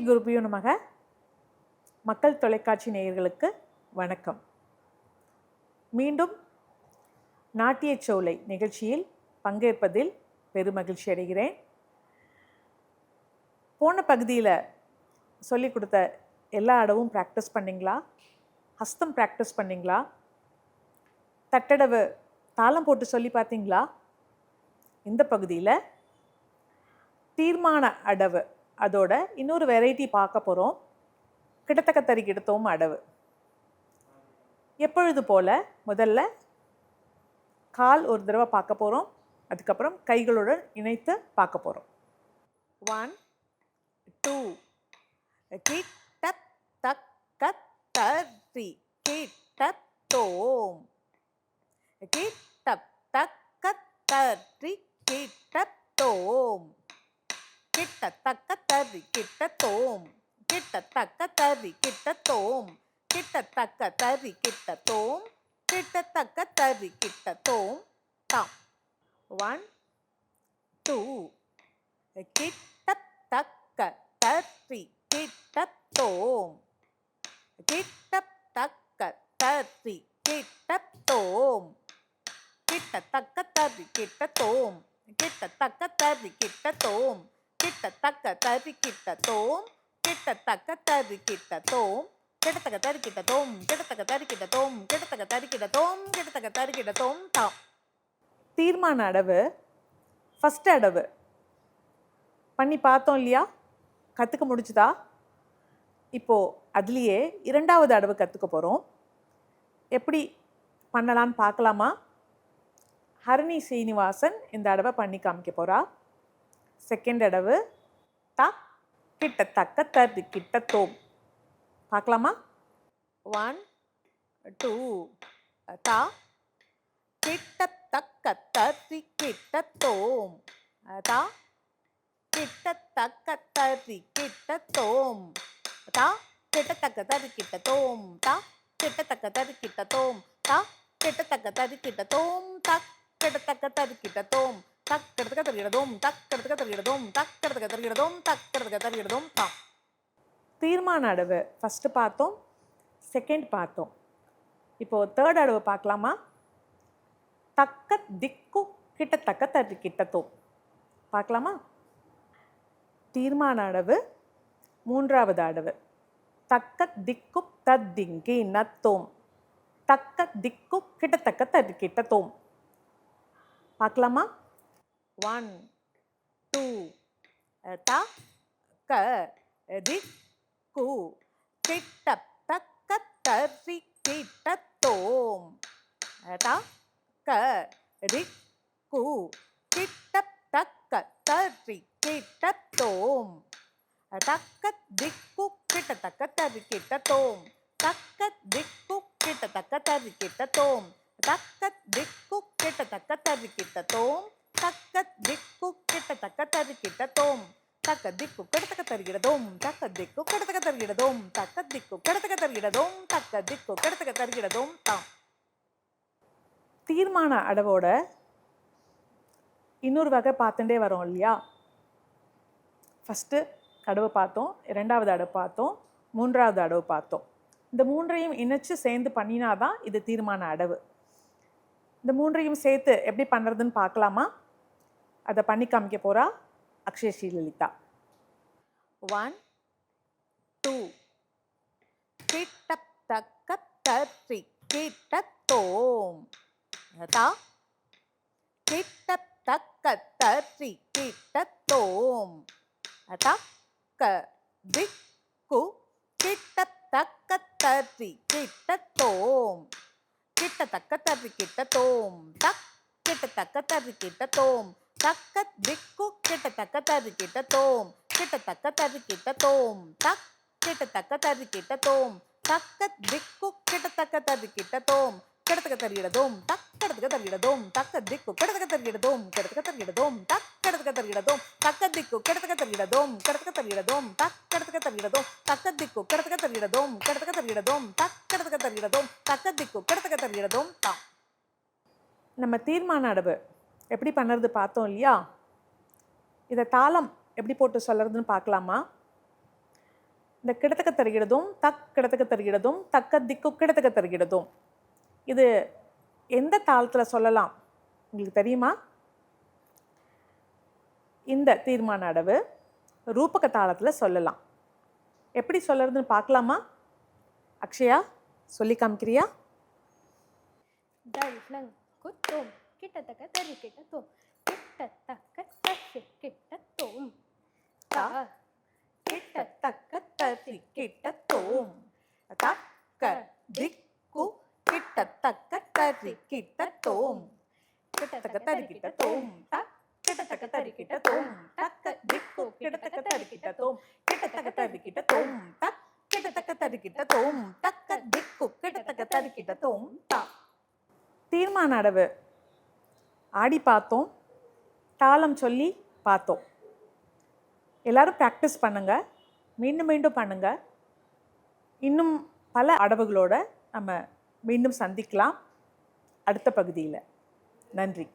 குருபியோ நமக. மக்கள் தொலைக்காட்சி நேயர்களுக்கு வணக்கம். மீண்டும் நாட்டியச் சோலை நிகழ்ச்சியில் பங்கேற்பதில் பெருமகிழ்ச்சி அடைகிறேன். போன பகுதியில் சொல்லிக் கொடுத்த எல்லா அடவும் ப்ராக்டிஸ் பண்ணிங்களா? ஹஸ்தம் ப்ராக்டிஸ் பண்ணிங்களா? தட்டடவு தாளம் போட்டு சொல்லி பார்த்தீங்களா? இந்த பகுதியில் தீர்மான அடவு, அதோட இன்னொரு வெரைட்டி பார்க்க போகிறோம். கிட்டத்தக்க தறிக்கிடத்தோம் அடவு. எப்பொழுது போல் முதல்ல கால் ஒரு தடவை பார்க்க போகிறோம். அதுக்கப்புறம் கைகளுடன் இணைத்து பார்க்க போகிறோம். 1 2 கிட்ட தக்க தறி கிட்டத்தோம். கிட்ட தக்க தறி கிட்டத்தோம். கிட்டத்தக்க தறி கிட்டத்தோம். கிட்டத்தக்க தறி கிட்டத்தோம். கிட்டத்தக்க தறி கிட்டத்தோம். கிட்டத்தக்க தறி கிட்டத்தோம். தாம். 1 2 கிட்டத்தக்க தறி கிட்டத்தோம். கிட்டத்தக்க தறி கிட்டத்தோம். கிட்டத்தக்க தறி கிட்டத்தோம். கிட்டத்தக்க தறி கிட்டத்தோம். கிட்டத்தக்க தறி கிட்டத்தோம். கிட்டத்தக்க தறி கிட்டத்தோம். கிட்டத்தக்க தறி கிட்டத்தோம். கிட்டத்தக்க தறி கிட்டத்தோம். கிட்டத்தக்க தறி கிட்டத்தோம். கிட்டத்தக்க தறி கிட்டத்தோம். தாம். தீர்மான அடவு ஃபஸ்ட் அடவு பண்ணி பார்த்தோம் இல்லையா? கற்றுக்க முடிச்சுதா? இப்போது அதுலேயே இரண்டாவது அடவு கற்றுக்க போகிறோம். எப்படி பண்ணலான்னு பார்க்கலாமா? ஹரிணி சீனிவாசன் இந்த அடவை பண்ணி காமிக்க போகிறா. செகண்ட் அடவு தா கிட்டத்தக்க தறி கிட்டத்தோம். பார்க்கலாமா? 1 2 தா கிட்டத்தக்க தறி கிட்டத்தோம். தா கிட்டத்தக்க தறி கிட்டத்தோம். தா கிட்டத்தக்க தறி கிட்டத்தோம். தா கிட்டத்தக்க தறி கிட்டத்தோம். தா கிட்டத்தக்க தறி கிட்டத்தோம். தக் கிட்டத்தக்க தறி கிட்டத்தோம். தக் கிட்டத்தக்க தறியிடதோம். தக் கிட்டத்தக்க தறியிடதோம். தக் கிட்டத்தக்க தறியிடதோம். தக் கிட்டத்தக்க தறியிடதோம். தாம். தீர்மான அடவு ஃபஸ்ட்டு பார்த்தோம், செகண்ட் பார்த்தோம். இப்போது தேர்ட் அடவு பார்க்கலாமா? தக்க திக்கு கிட்டத்தக்க தறி கிட்டத்தோம். பார்க்கலாமா? தீர்மான அடவு மூன்றாவது அடவு. தக்க திக்கு தத்திங்கி நத்தோம். தக்க திக்கு கிட்டத்தக்க தறி கிட்டத்தோம். பார்க்கலாமா? 1 2 த க திக்கு கிட்டத்தக்க தறி கிட்டத்தோம். த க திக்கு கிட்டத்தக்க தறி கிட்டத்தோம். தக்க திக்கு கிட்டத்தக்க தறி கிட்டத்தோம். தக்க திக்கு கிட்டத்தக்க தறி கிட்டத்தோம். தக்க திக்கு கிட்டத்தக்க தறி கிட்டத்தோம். தக்க திக்கு கிட்டத்தக்க தறி கிட்டத்தோம். தக்க திக்கு கிட்டத்தக்க தறியிடதோம். தக்க திக்கு கிட்டத்தக்க தறியிடதோம். தக்க திக்கு கிட்டத்தக்க தறியிடதோம். தக்க திக்கு கிட்டத்தக்க தறியிடதோம். தாம். தீர்மான அடவோட இன்னொரு வகை பார்த்துட்டே வரோம் இல்லையா? ஃபஸ்ட்டு அடவு பார்த்தோம், இரண்டாவது அடவு பார்த்தோம், மூன்றாவது அடவு பார்த்தோம். இந்த மூன்றையும் இணைச்சு சேர்ந்து பண்ணினாதான் இது தீர்மான அடவு. இந்த மூன்றையும் சேர்த்து எப்படி பண்ணுறதுன்னு பார்க்கலாமா? அதை பண்ணி காமிக்க போகிறா அக்ஷய ஸ்ரீலலிதா. 1 2 கிட்டத்தக்க தறி கிட்டத்தோம். தா கிட்டத்தக்க தறி கிட்டத்தோம். தக்க திக்கு கிட்டத்தக்க தறி கிட்டத்தோம். கிட்டத்தக்க தறி கிட்டத்தோம். தக் கிட்டத்தக்க தறி கிட்டத்தோம். தக்க திக்கு கிட்டத்தக்க தறி கிட்டத்தோம். கிட்டத்தக்க தறி கிட்டத்தோம். தக் கிட்டத்தக்க தறி கிட்டத்தோம். தக்க திக்கு கிட்டத்தக்க தறி கிட்டத்தோம். கிட்டத்தக்க தறியிடதோம். தக் கிட்டத்தக்க தறியிடதோம். தக்க திக்கு கிட்டத்தக்க தறியிடதோம். கிட்டத்தக்க தறியிடதோம். தக் கிட்டத்தக்க தறியிடதோம். தக்க திக்கு கிட்டத்தக்க தறியிடதோம். கிட்டத்தக்க தறியிடதோம். தக் கிட்டத்தக்க தறியிடதோம். தக்க திக்கு கிட்டத்தக்க தறியிடதோம். கிட்டத்தக்க தறியிடதோம். தக் கிட்டத்தக்க தறியிடதோம். தக்க திக்கு கிட்டத்தக்க தறியிடதோம். தாம். நம்ம தீர்மான அடவு எப்படி பண்ணுறது பார்த்தோம் இல்லையா? இதை தாளம் எப்படி போட்டு சொல்கிறதுன்னு பார்க்கலாமா? இந்த கிடத்தக்க தருகிறதும் தக் கிடத்தக்க தருகிறதும் தக்க திக்கு கிடத்தக்க தருகிறதும் இது எந்த தாளத்தில் சொல்லலாம் உங்களுக்கு தெரியுமா? இந்த தீர்மான அடவு ரூபக தாளத்தில் சொல்லலாம். எப்படி சொல்கிறதுன்னு பார்க்கலாமா? அக்ஷயா சொல்லி காமிக்கிறியா? தள்ளங் குத்தோம் கிட்டத்தக்க தரி கிட்டத்தோம் கிட்டத்தக்க தரி கிட்டத்தோம் தா கிட்டத்தக்க தரி கிட்டத்தோம் தக்க திக்கு கிட்டத்தக்க தரி கிட்டத்தோம் கிட்டத்தக்க தரி கிட்டத்தோம் தக் கிட்டத்தக்க தரி கிட்டத்தோம் தக்க திக்கு கிட்டத்தக்க தரி கிட்டத்தோம் கிட்டத்தக்க தரி கிட்டத்தோம் தக் கிட்டத்தக்க தரி கிட்டத்தோம் தக்க திக்கு கிட்டத்தக்க தரி கிட்டத்தோம் தா. தீர்மான அடவு ஆடி பார்த்தோம், தாளம் சொல்லி பார்த்தோம். எல்லாரும் ப்ராக்டிஸ் பண்ணுங்க, மீண்டும் மீண்டும் பண்ணுங்க. இன்னும் பல அடவுகளோட நம்ம மீண்டும் சந்திக்கலாம் அடுத்த பகுதியில். நன்றி.